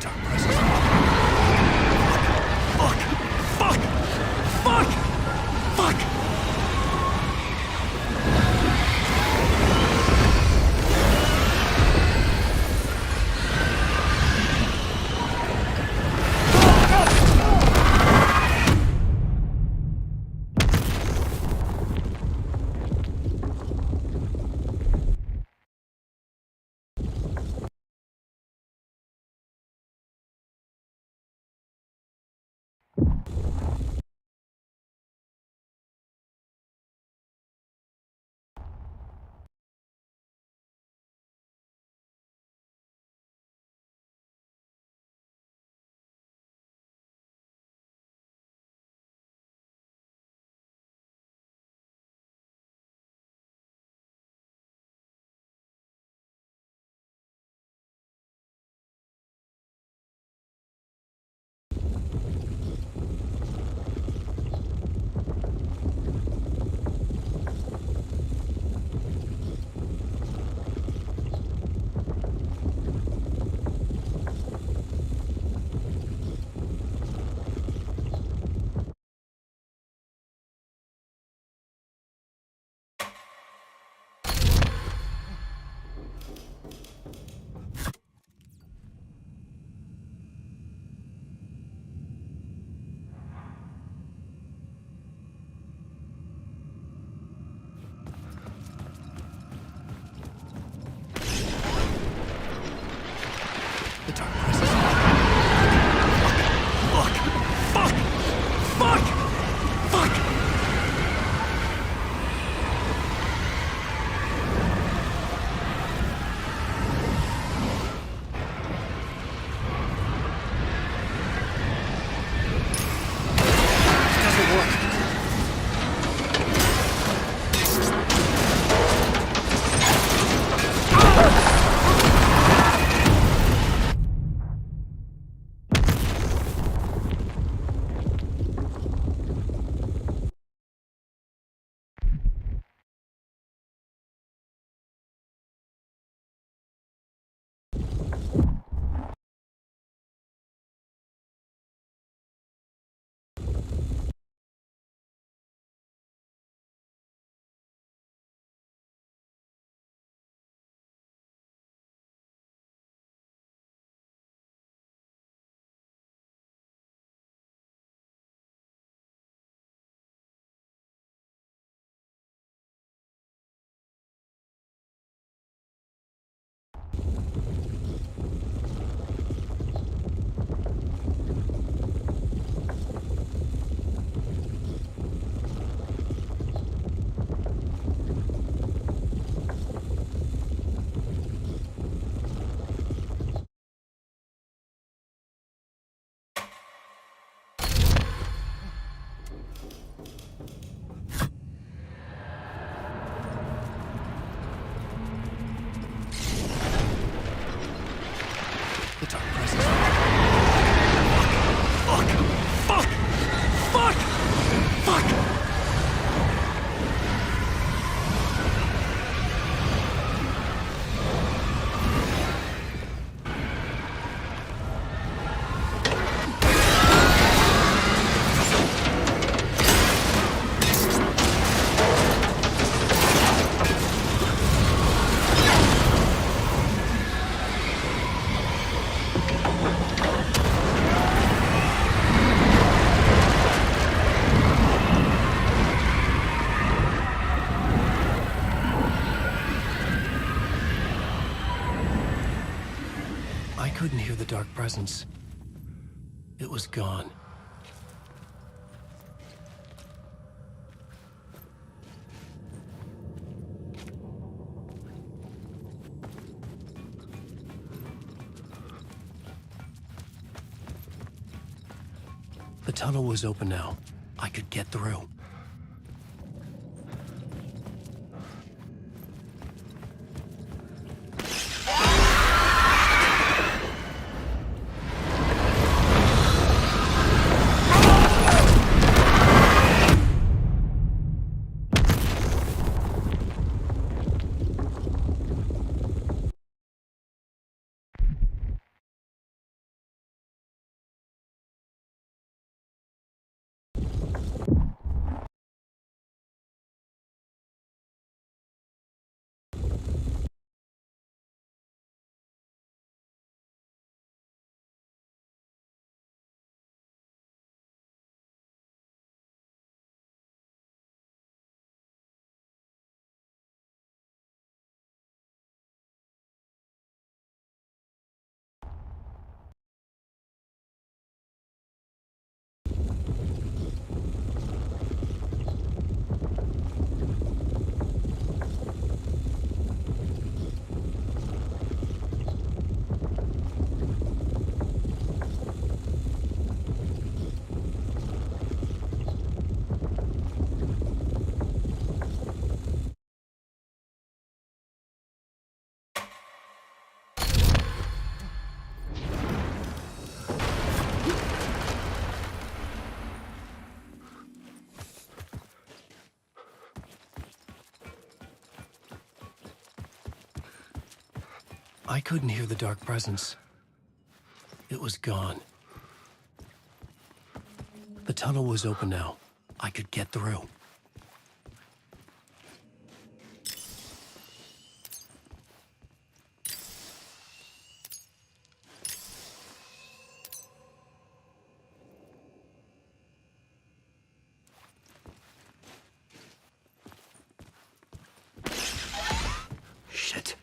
dark presence. Fuck! Fuck! Fuck! Fuck! The dark presence. Fuck! Fuck! Fuck! Fuck! It doesn't work. The dark presence. Fuck! Fuck! Fuck! Fuck! I couldn't hear the dark presence. It was gone. The tunnel was open now. I could get through. I couldn't hear the dark presence. It was gone. The tunnel was open now. I could get through. Shit.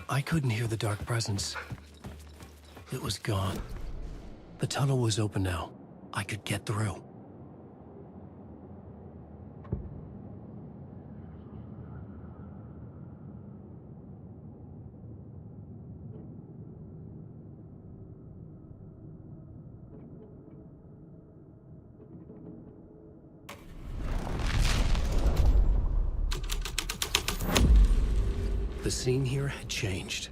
I couldn't hear the dark presence. It was gone. The tunnel was open now. I could get through. The scene here had changed.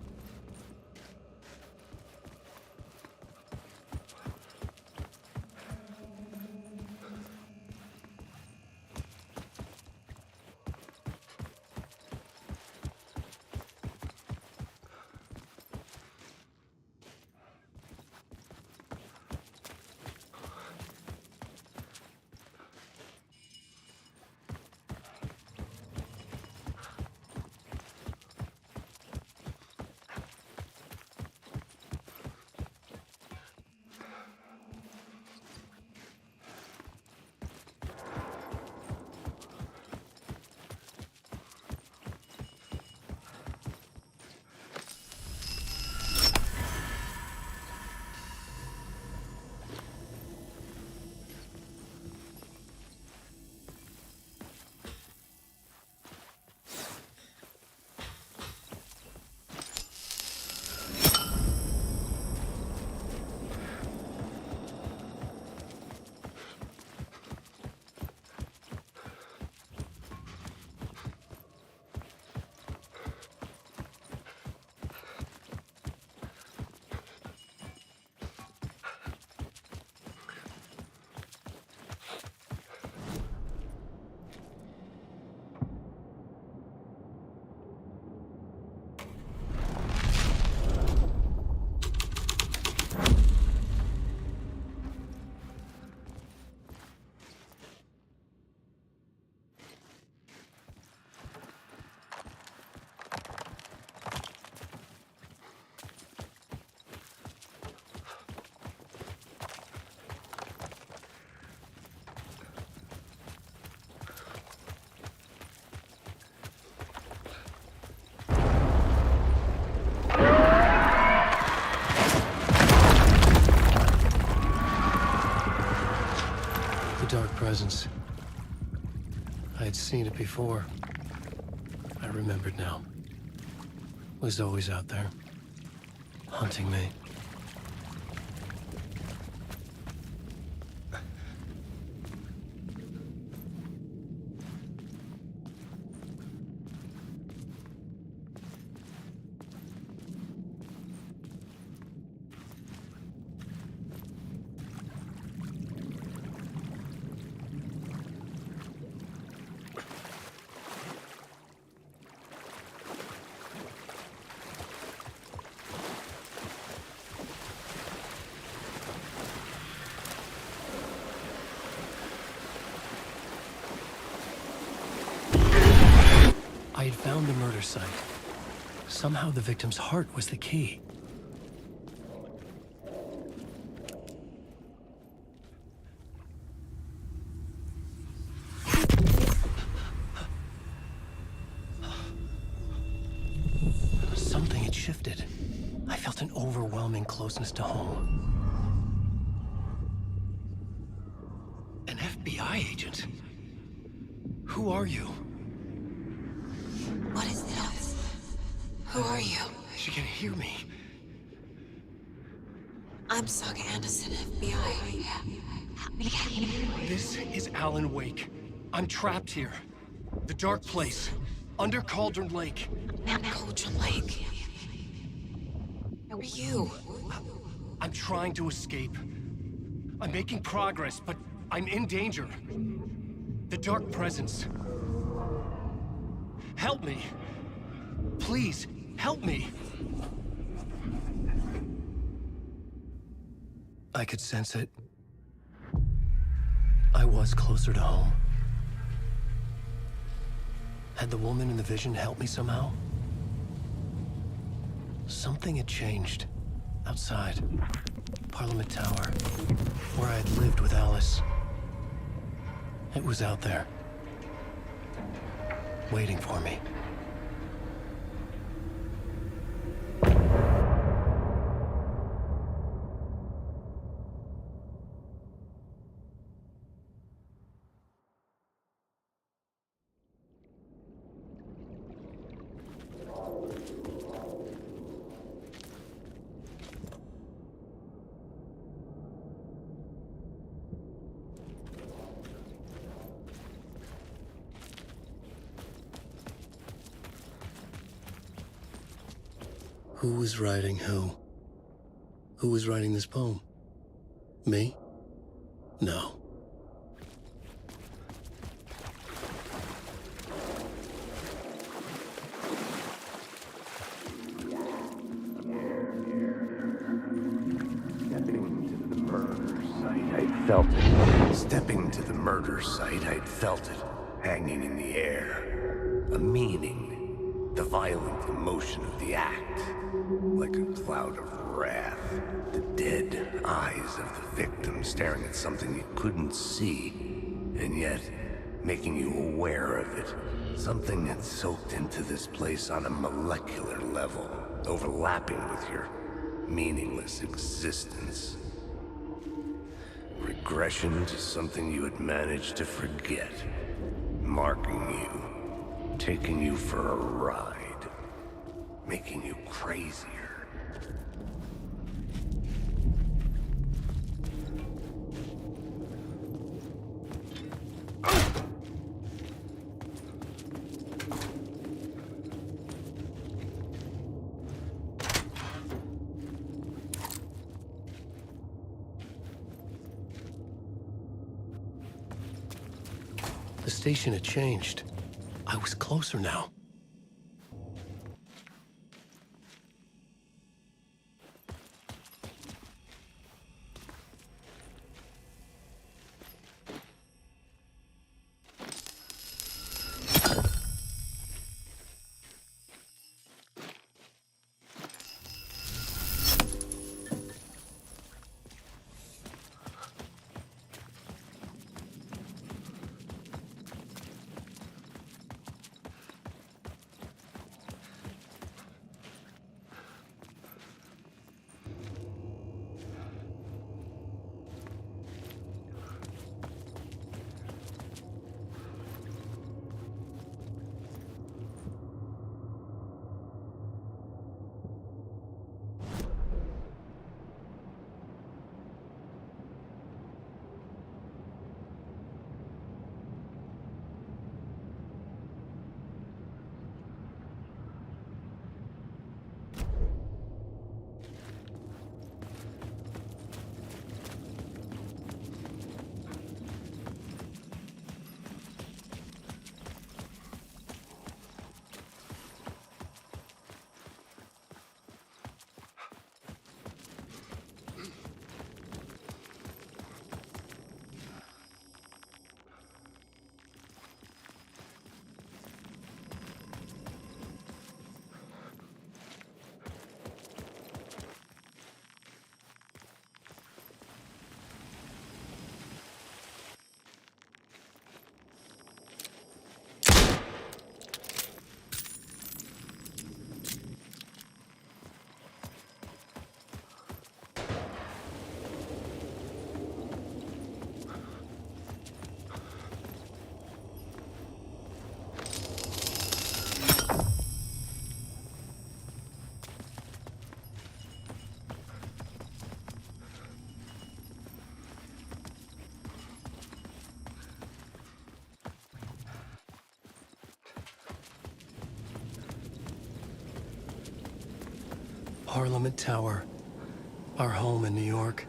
Dark presence. I had seen it before. I remembered now. It was always out there, hunting me. murder site. Somehow the victim's heart was the key. Something had shifted. I felt an overwhelming closeness to home. An FBI agent? Who are you? What is this? Who are you? She can hear me. I'm Saga Anderson, FBI. This is Alan Wake. I'm trapped here. The dark place. Under Cauldron Lake. Cauldron Lake. Who are you? I'm trying to escape. I'm making progress, but I'm in danger. The dark presence. Help me. Please, help me. I could sense it. I was closer to home. Had the woman in the vision helped me somehow? Something had changed. Outside. Parliament Tower. Where I had lived with Alice. It was out there. Waiting for me. Who was writing who? Who was writing this poem? Me? No. Stepping to the murder site, I'd felt it, hanging in the air. A meaning, the violent emotion of the act, like a cloud of wrath. The dead eyes of the victim staring at something you couldn't see, and yet making you aware of it. Something had soaked into this place on a molecular level, overlapping with your meaningless existence. Regression to something you had managed to forget. Marking you. Taking you for a ride. Making you crazier. The station had changed. I was closer now. Parliament Tower. Our home in New York.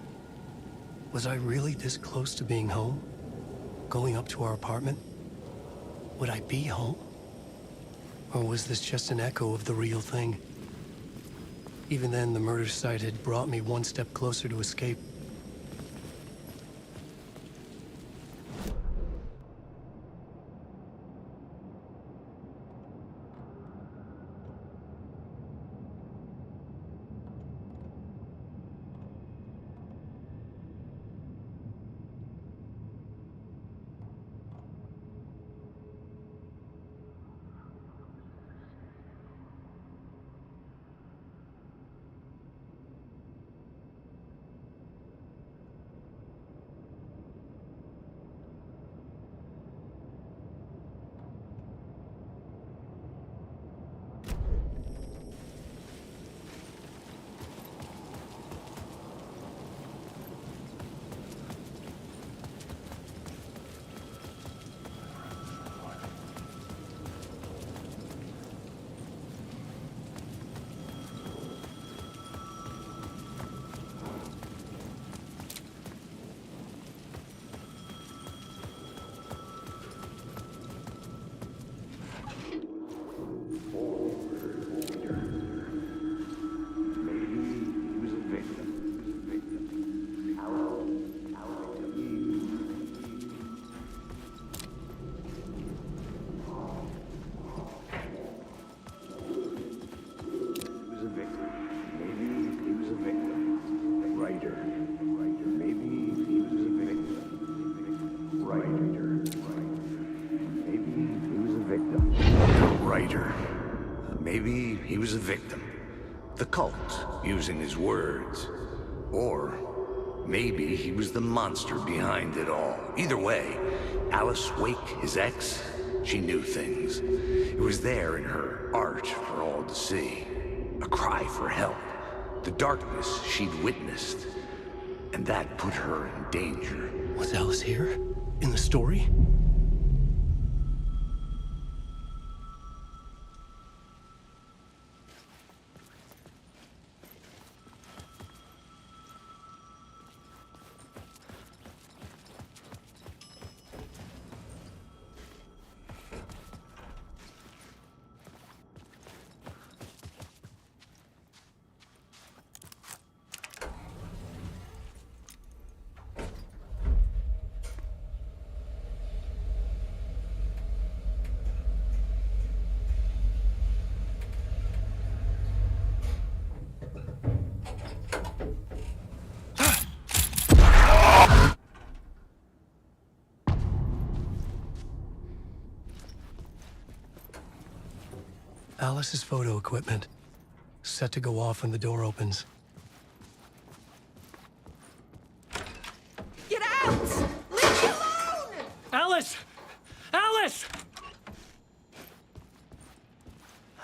Was I really this close to being home? Going up to our apartment? Would I be home? Or was this just an echo of the real thing? Even then, the murder site had brought me one step closer to escape. Maybe he was a victim. The cult, using his words. Or maybe he was the monster behind it all. Either way, Alice Wake, his ex, she knew things. It was there in her art for all to see. A cry for help. The darkness she'd witnessed. And that put her in danger. Was Alice here? In the story? Alice's photo equipment, set to go off when the door opens. Get out! Leave me alone! Alice! Alice!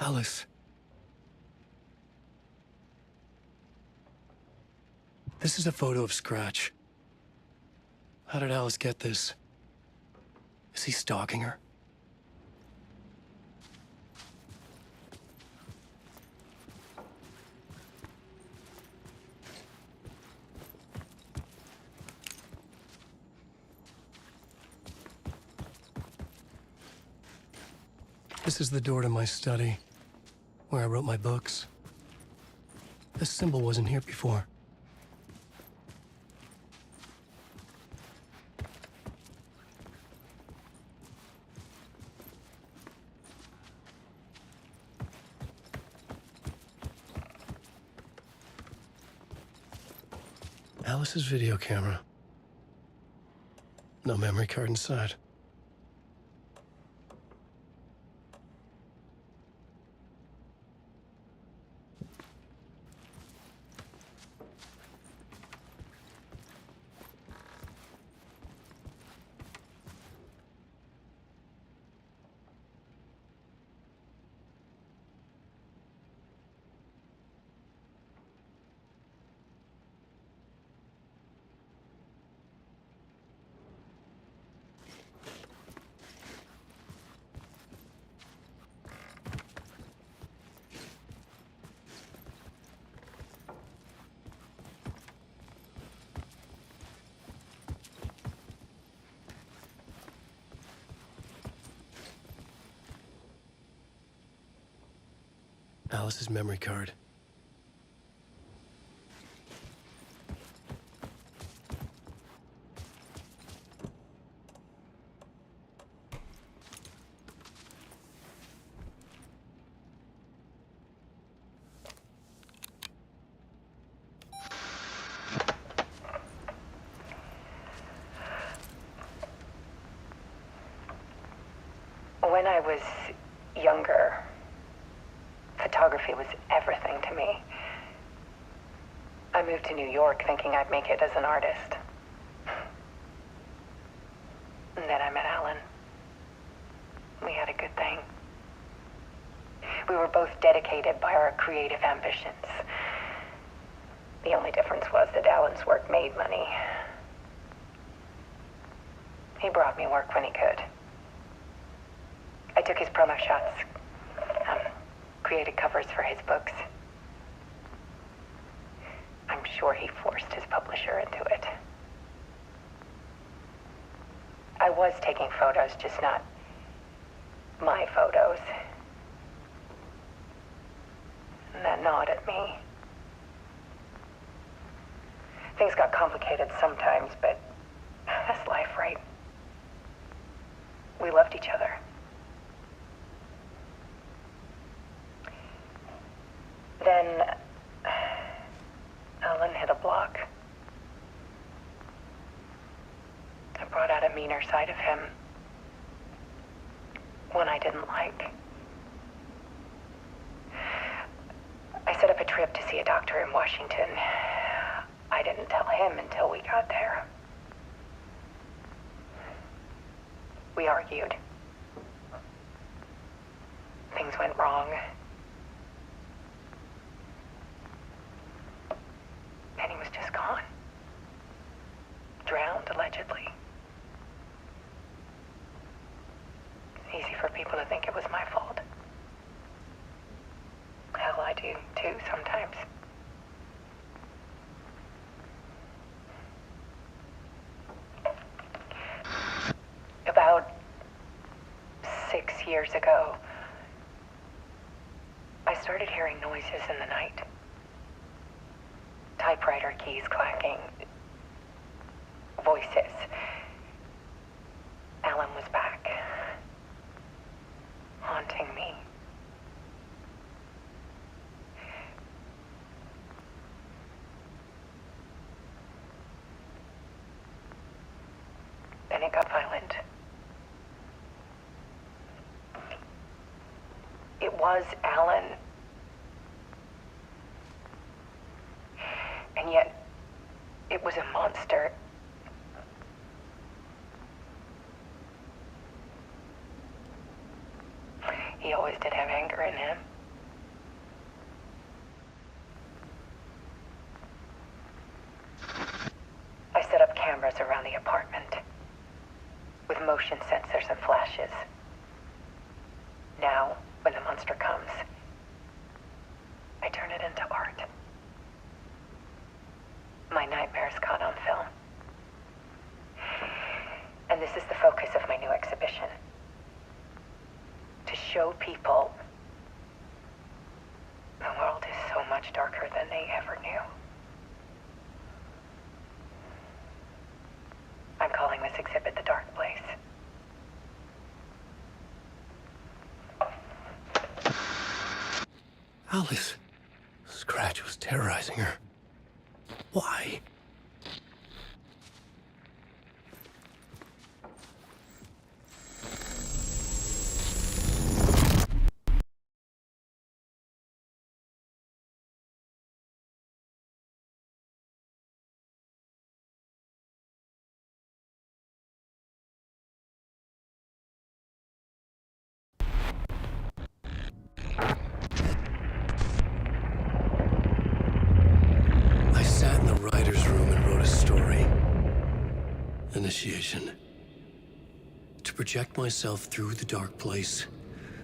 Alice. This is a photo of Scratch. How did Alice get this? Is he stalking her? This is the door to my study, where I wrote my books. This symbol wasn't here before. Alice's video camera. No memory card inside. Alice's memory card. When I was younger, photography was everything to me. I moved to New York thinking I'd make it as an artist. And then I met Alan. We had a good thing. We were both dedicated by our creative ambitions. The only difference was that Alan's work made money. He brought me work when he could. I took his promo shots, created covers for his books. I'm sure he forced his publisher into it. I was taking photos, just not my photos. And that gnawed at me. Things got complicated sometimes, but that's life, right? We loved each other. Then Alan hit a block. I brought out a meaner side of him. One I didn't like. I set up a trip to see a doctor in Washington. I didn't tell him until we got there. We argued. Things went wrong. And he was just gone. Drowned, allegedly. It's easy for people to think it was my fault. Hell, I do too sometimes. About 6 years ago, I started hearing noises in the night. Typewriter keys clacking. Voices. Alan was back. Haunting me. Then it got violent. It was Alan. And yet, it was a monster. He always did have anger in him. I set up cameras around the apartment with motion sensors and flashes. Now, when the monster comes, I turn it into art. My nightmares caught on film. And this is the focus of my new exhibition. To show people the world is so much darker than they ever knew. I'm calling this exhibit The Dark Place. Alice. Scratch was terrorizing her. Why? Initiation. To project myself through the dark place,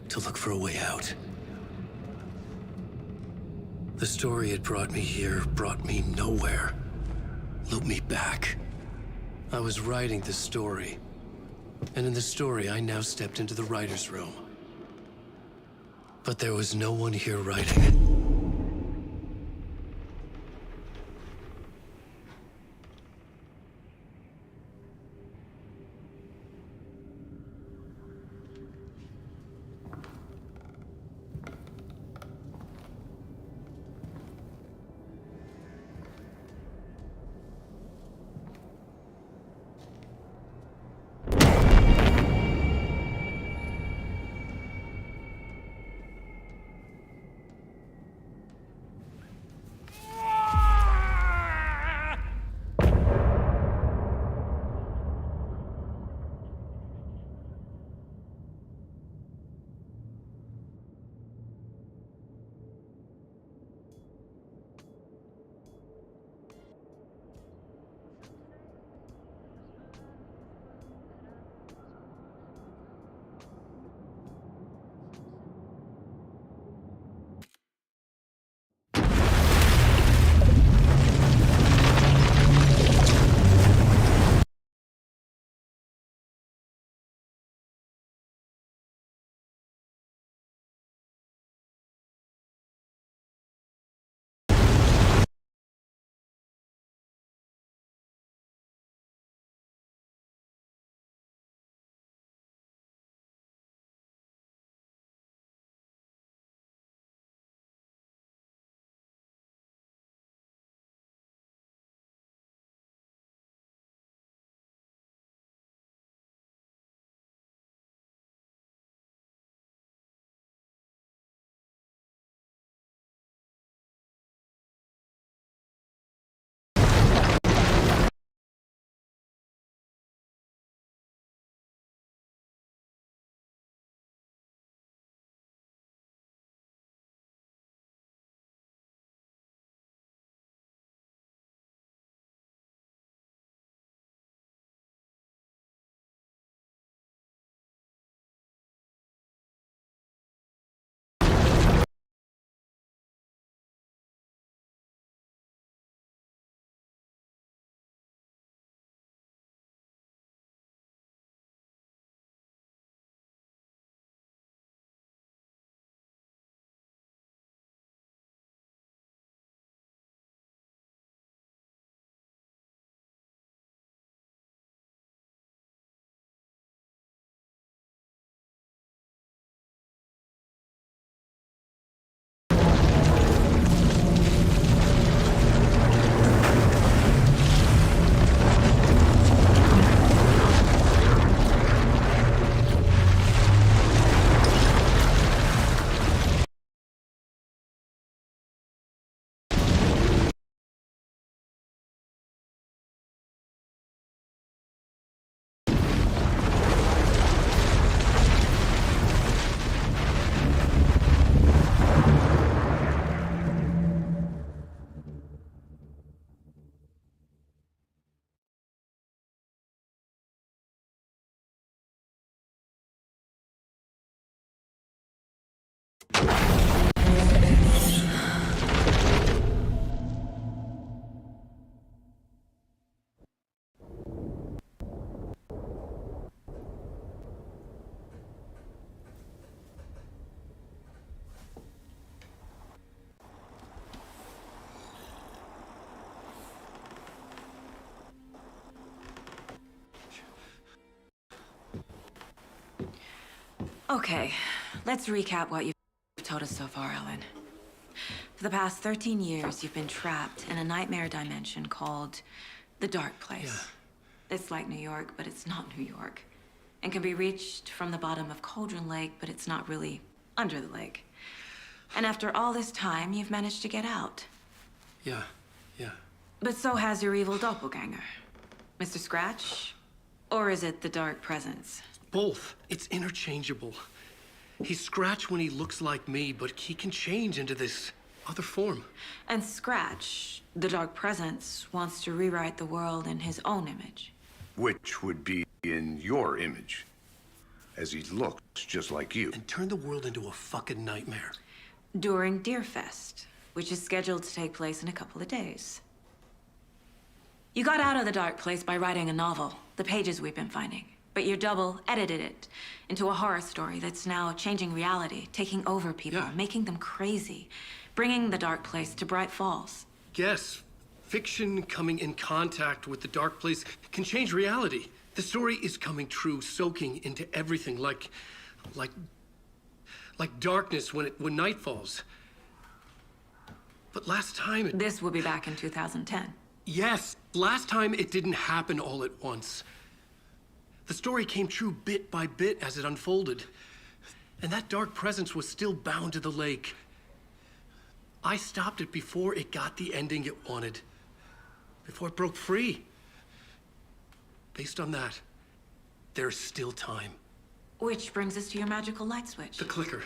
to look for a way out. The story had brought me here, brought me nowhere. Looped me back. I was writing the story. And in the story, I now stepped into the writer's room. But there was no one here writing it. Okay, let's recap what you've told us so far, Alan. For the past 13 years, you've been trapped in a nightmare dimension called the Dark Place. Yeah. It's like New York, but it's not New York. And can be reached from the bottom of Cauldron Lake, but it's not really under the lake. And after all this time, you've managed to get out. Yeah. But so has your evil doppelganger. Mr. Scratch? Or is it the Dark Presence? Both. It's interchangeable. He's Scratch when he looks like me, but he can change into this other form. And Scratch, the Dark Presence, wants to rewrite the world in his own image. Which would be in your image, as he looks just like you. And turn the world into a fucking nightmare. During Deerfest, which is scheduled to take place in a couple of days. You got out of the Dark Place by writing a novel, the pages we've been finding. But your double edited it into a horror story that's now changing reality, taking over people, Yeah. making them crazy, bringing the dark place to Bright Falls. Yes, fiction coming in contact with the dark place can change reality. The story is coming true, soaking into everything like darkness when night falls. But last time it... This will be back in 2010. Yes, last time it didn't happen all at once. The story came true bit by bit as it unfolded. And that dark presence was still bound to the lake. I stopped it before it got the ending it wanted. Before it broke free. Based on that, there's still time. Which brings us to your magical light switch. The clicker.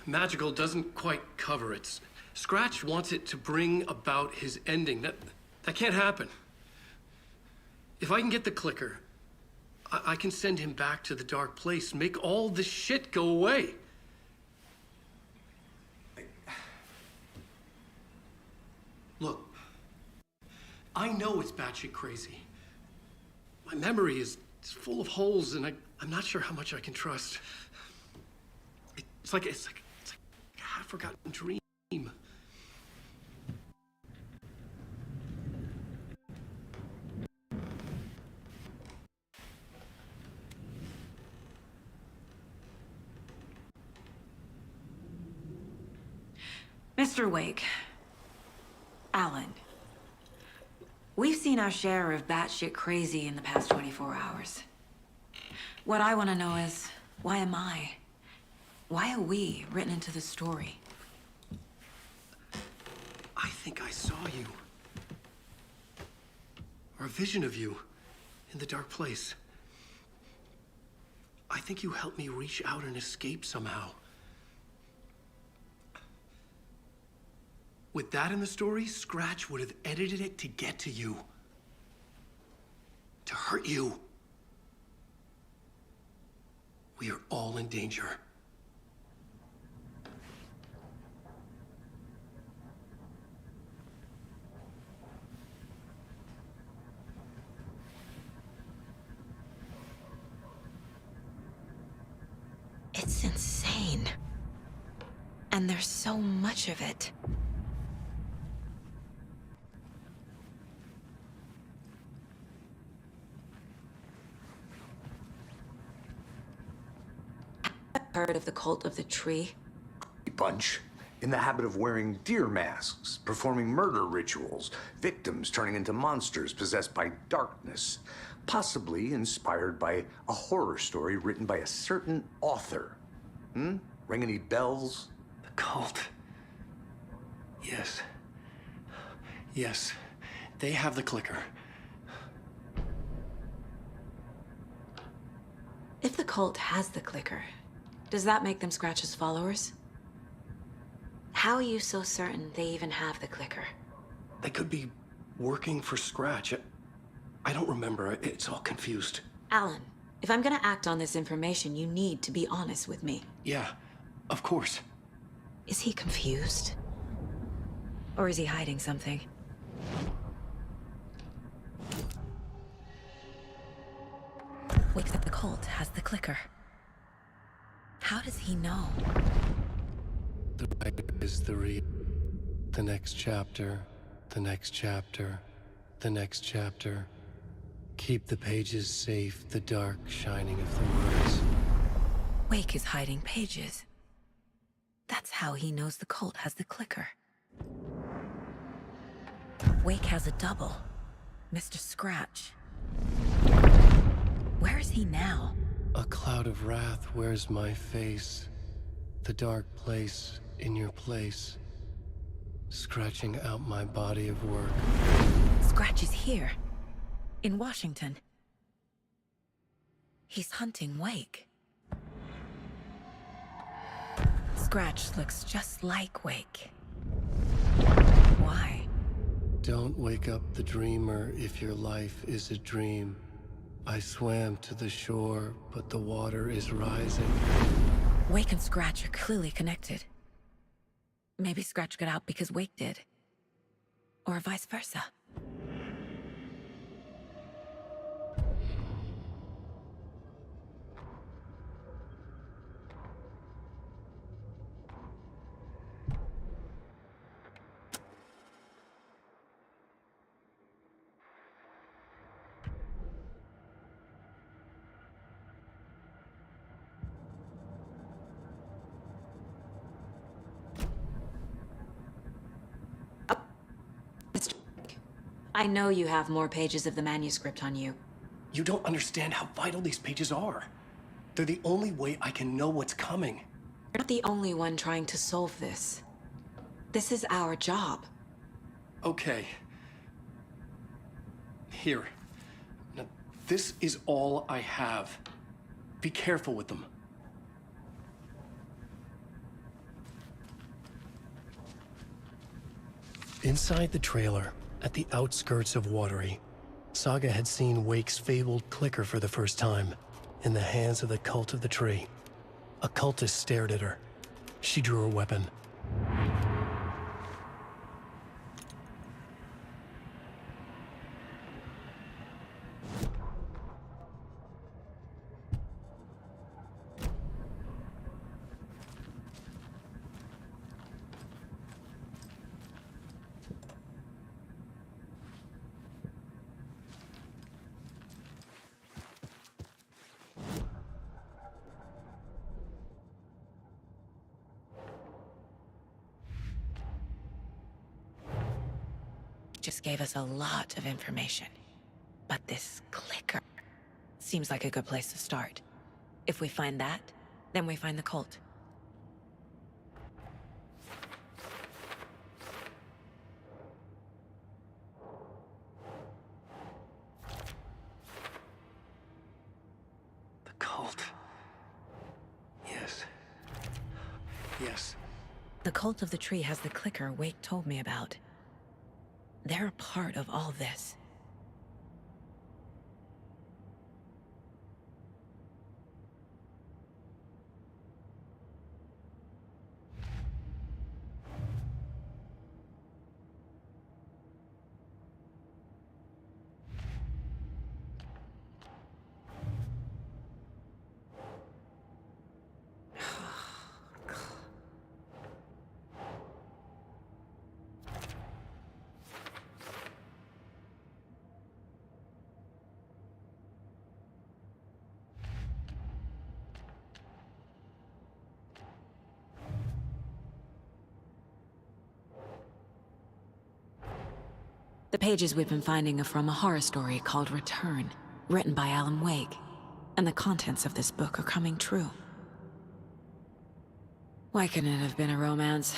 Magical doesn't quite cover it. Scratch wants it to bring about his ending. That can't happen. If I can get the clicker, I can send him back to the dark place, make all this shit go away. Look, I know it's batshit crazy. My memory is full of holes, and I'm not sure how much I can trust. It's like a half-forgotten dream. Mr. Wake, Alan, we've seen our share of batshit crazy in the past 24 hours. What I want to know is, why am I? Why are we written into the story? I think I saw you. Or a vision of you in the dark place. I think you helped me reach out and escape somehow. With that in the story, Scratch would have edited it to get to you. To hurt you. We are all in danger. It's insane. And there's so much of it. Heard of the cult of the tree? Bunch. In the habit of wearing deer masks, performing murder rituals, victims turning into monsters possessed by darkness, possibly inspired by a horror story written by a certain author. Ring any bells? The cult. Yes. Yes. They have the clicker. If the cult has the clicker, does that make them Scratch's followers? How are you so certain they even have the clicker? They could be working for Scratch. I don't remember. It's all confused. Alan, if I'm gonna act on this information, you need to be honest with me. Yeah, of course. Is he confused? Or is he hiding something? Wait, that the cult has the clicker. How does he know? The right is the real. The next chapter, the next chapter, the next chapter. Keep the pages safe, the dark shining of the words. Wake is hiding pages. That's how he knows the cult has the clicker. Wake has a double. Mr. Scratch. Where is he now? A cloud of wrath wears my face. The dark place in your place. Scratching out my body of work. Scratch is here. In Washington. He's hunting Wake. Scratch looks just like Wake. Why? Don't wake up the dreamer if your life is a dream. I swam to the shore, but the water is rising. Wake and Scratch are clearly connected. Maybe Scratch got out because Wake did. Or vice versa. I know you have more pages of the manuscript on you. You don't understand how vital these pages are. They're the only way I can know what's coming. You're not the only one trying to solve this. This is our job. Okay. Here. Now, this is all I have. Be careful with them. Inside the trailer, at the outskirts of Watery, Saga had seen Wake's fabled clicker for the first time, in the hands of the Cult of the Tree. A cultist stared at her. She drew her weapon. Just gave us a lot of information. But this clicker seems like a good place to start. If we find that, then we find the cult. The cult. Yes. Yes. The Cult of the Tree has the clicker Wake told me about. They're a part of all this. The pages we've been finding are from a horror story called Return, written by Alan Wake. And the contents of this book are coming true. Why couldn't it have been a romance?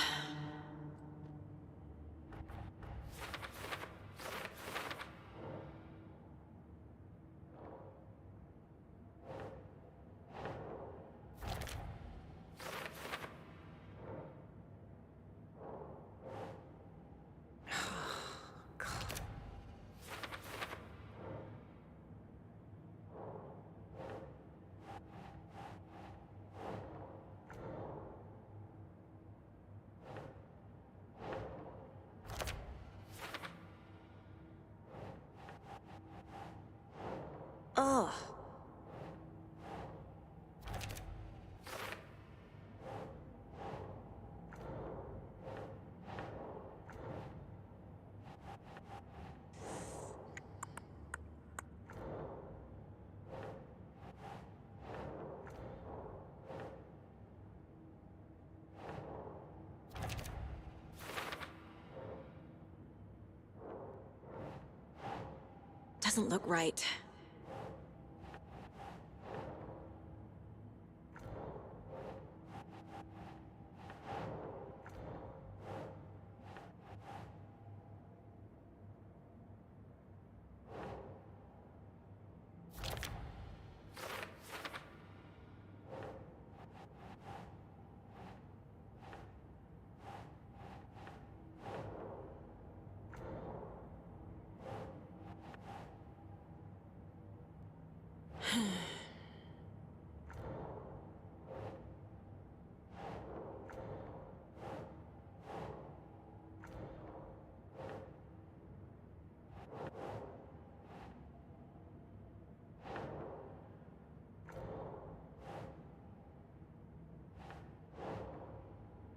Ugh. Doesn't look right.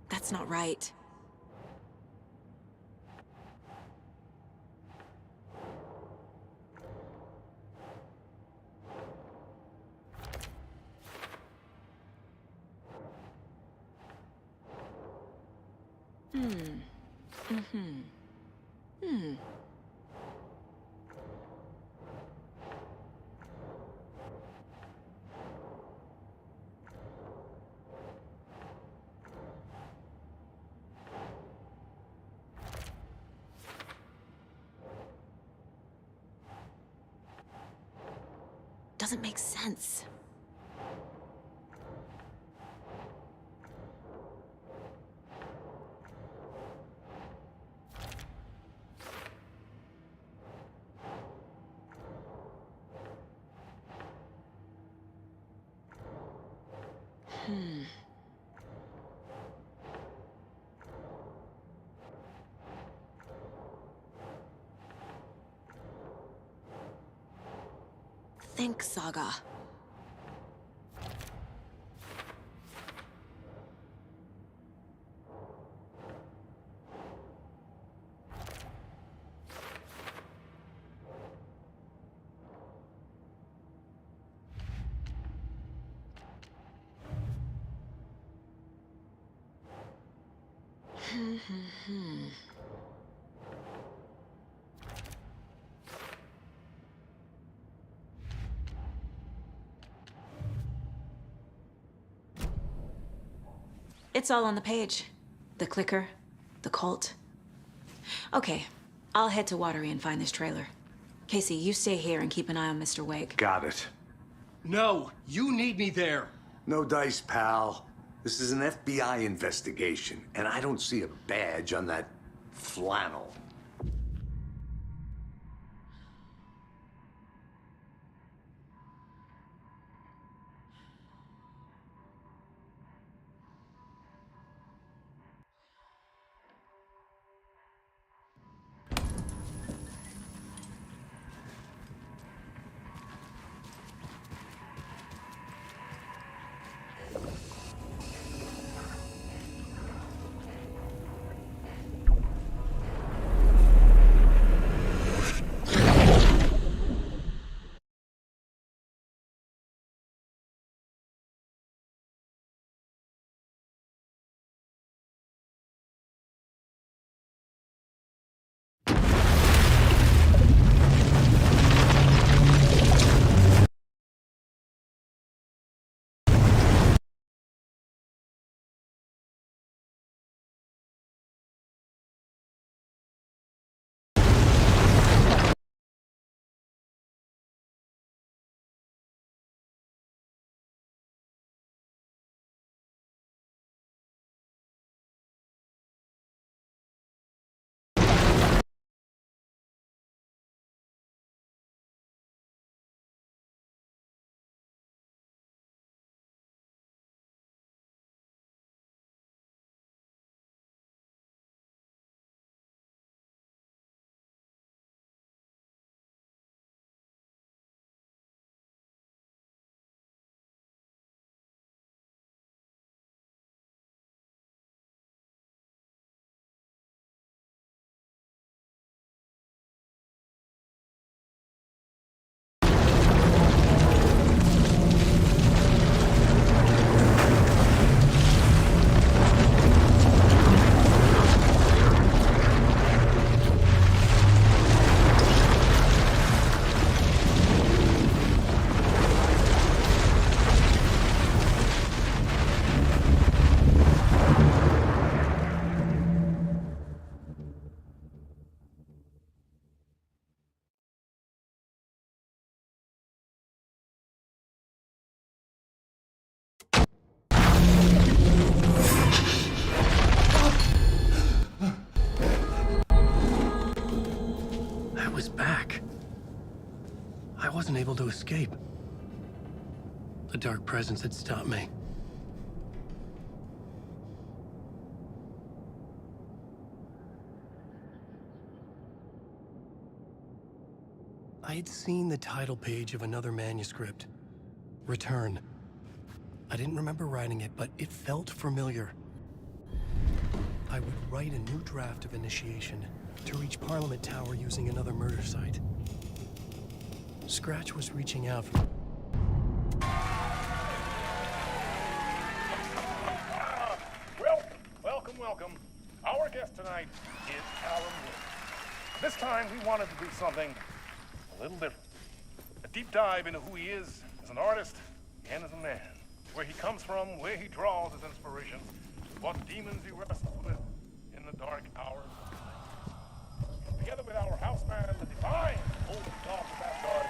That's not right. doesn't make sense. Think, Saga. It's all on the page. The clicker, the cult. Okay, I'll head to Watery and find this trailer. Casey, you stay here and keep an eye on Mr. Wake. Got it. No, you need me there. No dice, pal. This is an FBI investigation, and I don't see a badge on that flannel. I wasn't able to escape. The dark presence had stopped me. I had seen the title page of another manuscript. Return. I didn't remember writing it, but it felt familiar. I would write a new draft of Initiation to reach Parliament Tower using another murder site. Scratch was reaching out for... Welcome. Our guest tonight is Alan Wood. This time we wanted to do something a little different. A deep dive into who he is as an artist and as a man. Where he comes from, where he draws his inspiration, what demons he wrestles with in the dark hours of the night. Together with our houseman, the divine old dog of Asgard,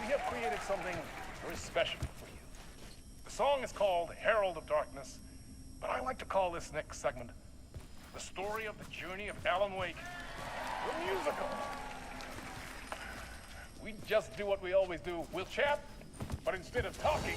we have created something very special for you. The song is called Herald of Darkness, but I like to call this next segment the story of the journey of Alan Wake, the musical. We just do what we always do. We'll chat, but instead of talking,